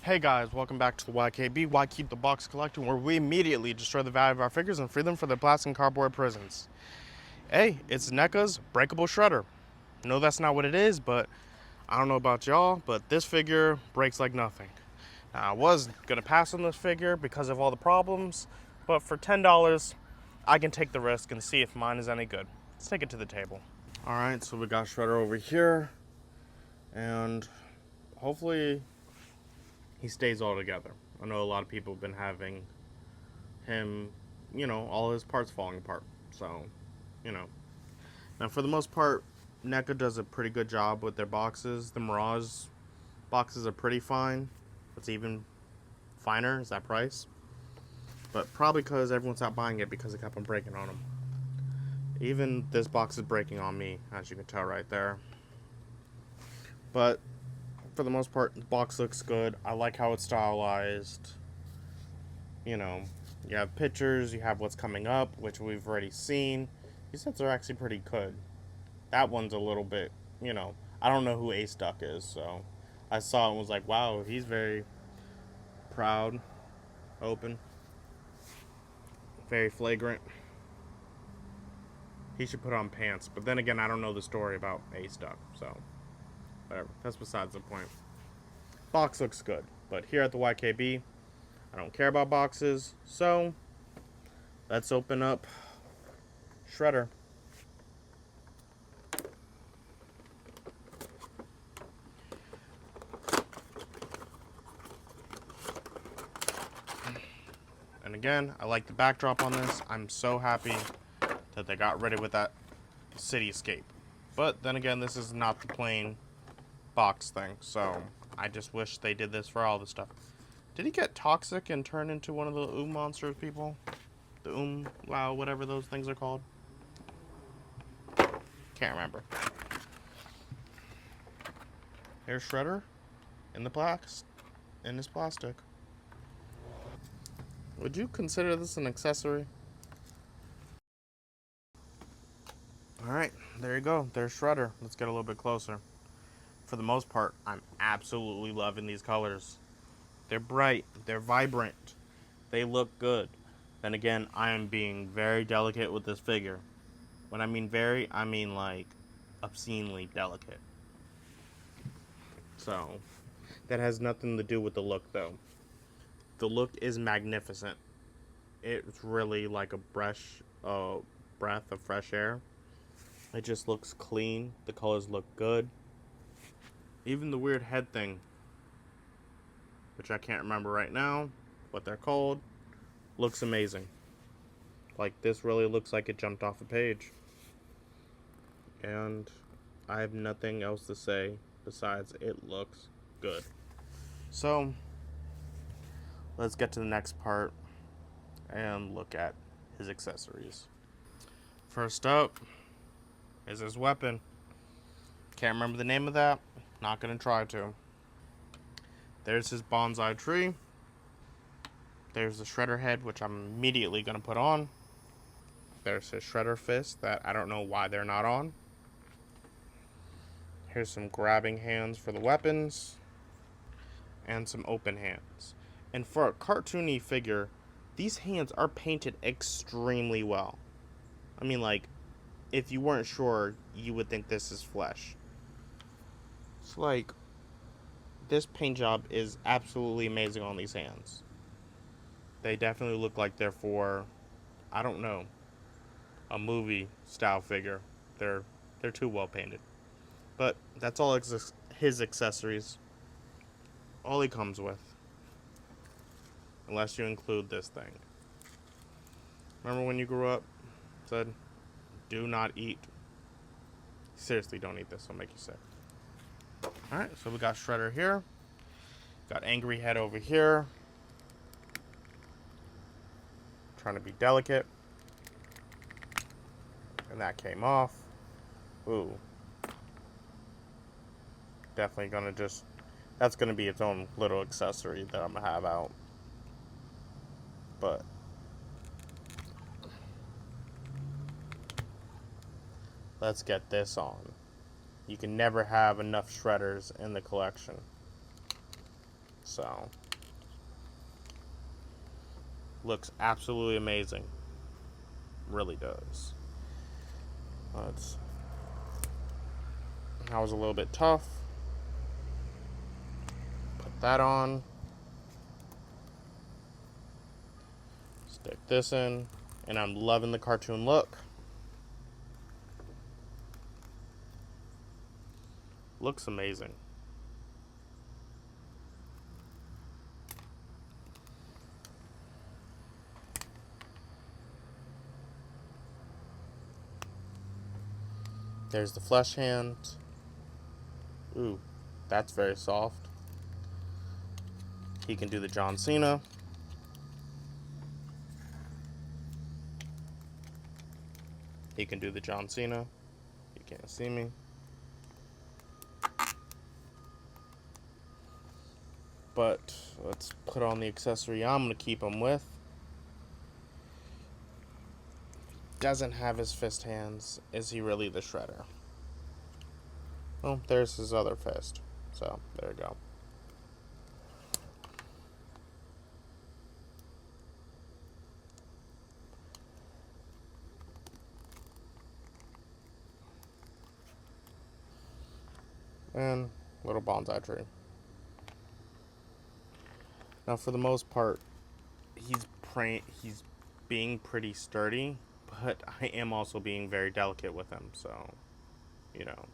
Hey guys, welcome back to the YKB, Why Keep the Box Collecting, where we immediately destroy the value of our figures and free them for their plastic and cardboard prisons. Hey, it's NECA's Breakable Shredder. No, that's not what it is, but I don't know about y'all, but this figure breaks like nothing. Now, I was gonna pass on this figure because of all the problems, but for $10, I can take the risk and see if mine is any good. Let's take it to the table. All right, so we got Shredder over here, and hopefully he stays all together. I know a lot of people have been having him, all his parts falling apart. So, Now for the most part, NECA does a pretty good job with their boxes. The Mirage boxes are pretty fine. What's even finer is that price. But probably because everyone's not buying it because it kept on breaking on them. Even this box is breaking on me, as you can tell right there. But for the most part, the box looks good. I like how it's stylized. You have pictures, you have what's coming up, which we've already seen. These sets are actually pretty good. That one's a little bit, I don't know who Ace Duck is, so I saw it and was like, wow, he's very proud, open, very flagrant. He should put on pants, but then again, I don't know the story about Ace Duck, so whatever. That's besides the point. Box looks good, but here at the YKB, I don't care about boxes, so let's open up Shredder. And again, I like the backdrop on this. I'm so happy that they got rid of that cityscape. But then again, this is not the plain box thing, so I just wish they did this for all the stuff. Did he get toxic and turn into one of the monsters people? The wow, whatever those things are called. Can't remember. Here's Shredder in his plastic. Would you consider this an accessory? Alright, there you go. There's Shredder. Let's get a little bit closer. For the most part, I'm absolutely loving these colors. They're bright. They're vibrant. They look good. Then again, I am being very delicate with this figure. When I mean very, I mean like obscenely delicate. So, that has nothing to do with the look though. The look is magnificent. It's really like a breath of fresh air. It just looks clean. The colors look good. Even the weird head thing, which I can't remember right now what they're called, looks amazing. Like, this really looks like it jumped off a page. And I have nothing else to say besides it looks good. So, let's get to the next part and look at his accessories. First up is his weapon. Can't remember the name of that. Not gonna try to. There's his bonsai tree. There's the Shredder head, which I'm immediately gonna put on. There's his Shredder fist that I don't know why they're not on. Here's some grabbing hands for the weapons. And some open hands. And for a cartoony figure, these hands are painted extremely well. I mean, like, if you weren't sure, you would think this is flesh. It's like, this paint job is absolutely amazing on these hands. They definitely look like they're for, I don't know, a movie style figure. They're too well painted. But that's all his accessories. All he comes with. Unless you include this thing. Remember when you grew up, said, do not eat. Seriously, don't eat this, it'll make you sick. Alright, so we got Shredder here. Got Angry Head over here. Trying to be delicate. And that came off. Ooh. Definitely gonna that's gonna be its own little accessory that I'm gonna have out. But let's get this on. You can never have enough Shredders in the collection. So, looks absolutely amazing. Really does. That was a little bit tough. Put that on. Stick this in. And I'm loving the cartoon look. Looks amazing. There's the flesh hand. Ooh, that's very soft. He can do the John Cena. He can do the John Cena. You can't see me. But let's put on the accessory I'm going to keep him with. Doesn't have his fist hands. Is he really the Shredder? Oh, there's his other fist. So, there you go. And little bonsai tree. Now, for the most part, he's being pretty sturdy, but I am also being very delicate with him, so, you know.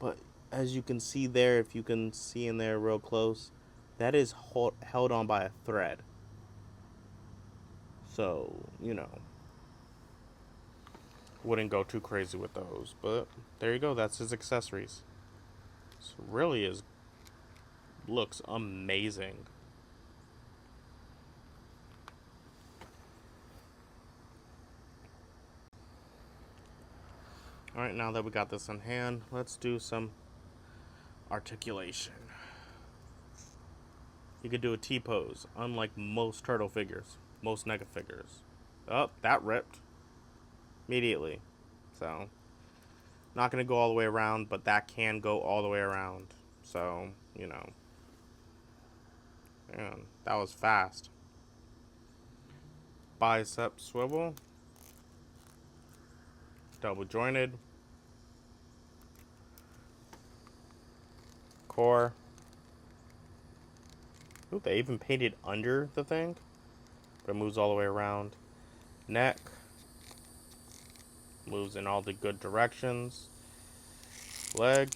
But as you can see there, if you can see in there real close, that is held on by a thread. So, you know, wouldn't go too crazy with those. But there you go, that's his accessories. So really looks amazing. Alright, now that we got this in hand, let's do some articulation. You could do a T-pose, unlike most turtle figures, most NECA figures. Oh, that ripped immediately. So, not going to go all the way around, but that can go all the way around. So, you know. Man, that was fast. Bicep swivel. Double jointed. Core. Ooh, they even painted under the thing. But it moves all the way around. Neck. Moves in all the good directions. Leg.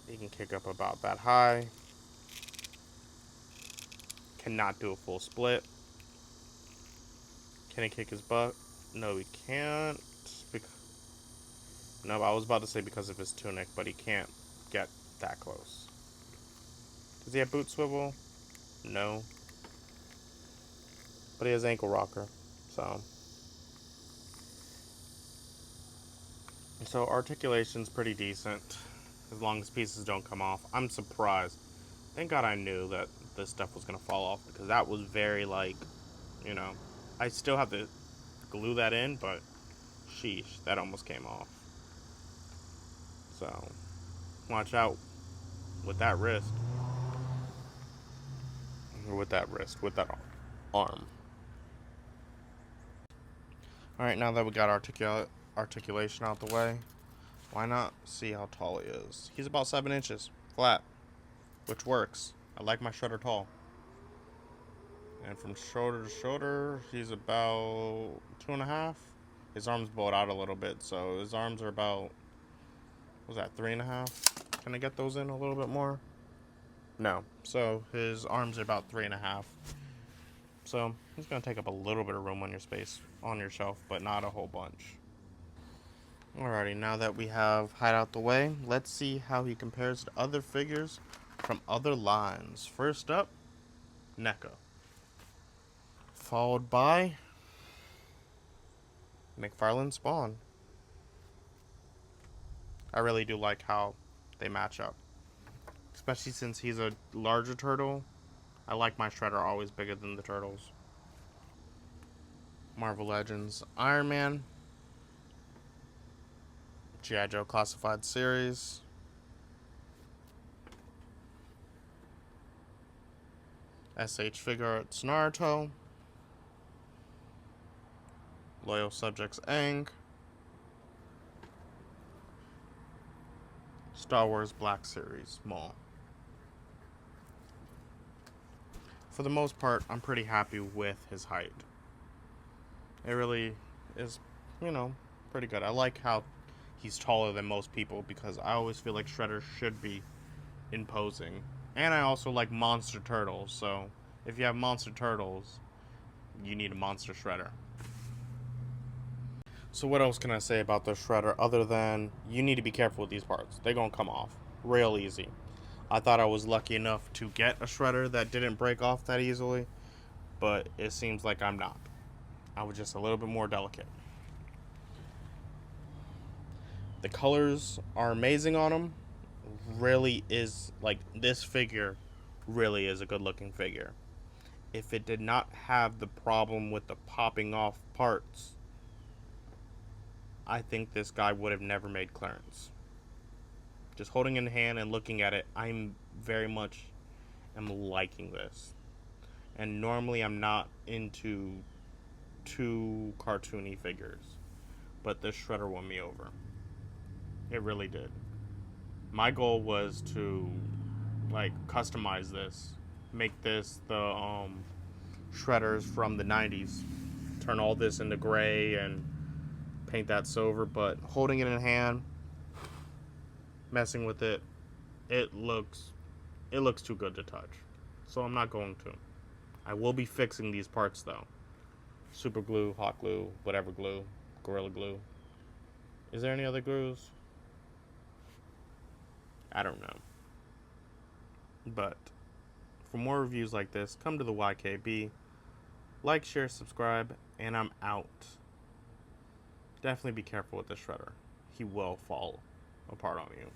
He can kick up about that high. Cannot do a full split. Can he kick his butt? No, he can't. No, I was about to say because of his tunic, but he can't get that close. Does he have boot swivel? No. But he has ankle rocker. So articulation's pretty decent. As long as pieces don't come off. I'm surprised. Thank God I knew that this stuff was going to fall off. Because that was very, like, you know. I still have to glue that in, but sheesh, that almost came off. So, watch out with that wrist. Or with that wrist, with that arm. Alright, now that we got articulation out the way, why not see how tall he is? He's about 7 inches, flat, which works. I like my Shredder tall. And from shoulder to shoulder, he's about 2.5. His arms bowed out a little bit, so his arms are about, what was that, 3.5? Can I get those in a little bit more? No. So his arms are about 3.5. So he's gonna take up a little bit of room on your space, on your shelf, but not a whole bunch. Alrighty, now that we have height out the way, let's see how he compares to other figures from other lines. First up, NECA. Followed by McFarlane Spawn. I really do like how they match up. Especially since he's a larger turtle. I like my Shredder always bigger than the turtles. Marvel Legends Iron Man. G.I. Joe Classified Series. SH Figure Arts Naruto, Loyal Subjects Aang, Star Wars Black Series Maul. For the most part, I'm pretty happy with his height. It really is, pretty good. I like how he's taller than most people because I always feel like Shredder should be imposing. And I also like monster turtles, so if you have monster turtles, you need a monster Shredder. So what else can I say about the Shredder other than you need to be careful with these parts. They're going to come off real easy. I thought I was lucky enough to get a Shredder that didn't break off that easily, but it seems like I'm not. I was just a little bit more delicate. The colors are amazing on them. Really is, like, this figure really is a good looking figure. If it did not have the problem with the popping off parts, I think this guy would have never made clearance. Just holding in hand and looking at it, I'm very much am liking this. And normally I'm not into too cartoony figures, but this Shredder won me over. It really did. My goal was to customize this, make this the Shredders from the 90s, turn all this into gray and paint that silver, but holding it in hand, messing with it, it looks too good to touch. So I'm not going to. I will be fixing these parts though. Super glue, hot glue, whatever glue, Gorilla Glue. Is there any other glues? I don't know. But for more reviews like this, come to the YKB. Like, share, subscribe, and I'm out. Definitely be careful with the Shredder. He will fall apart on you.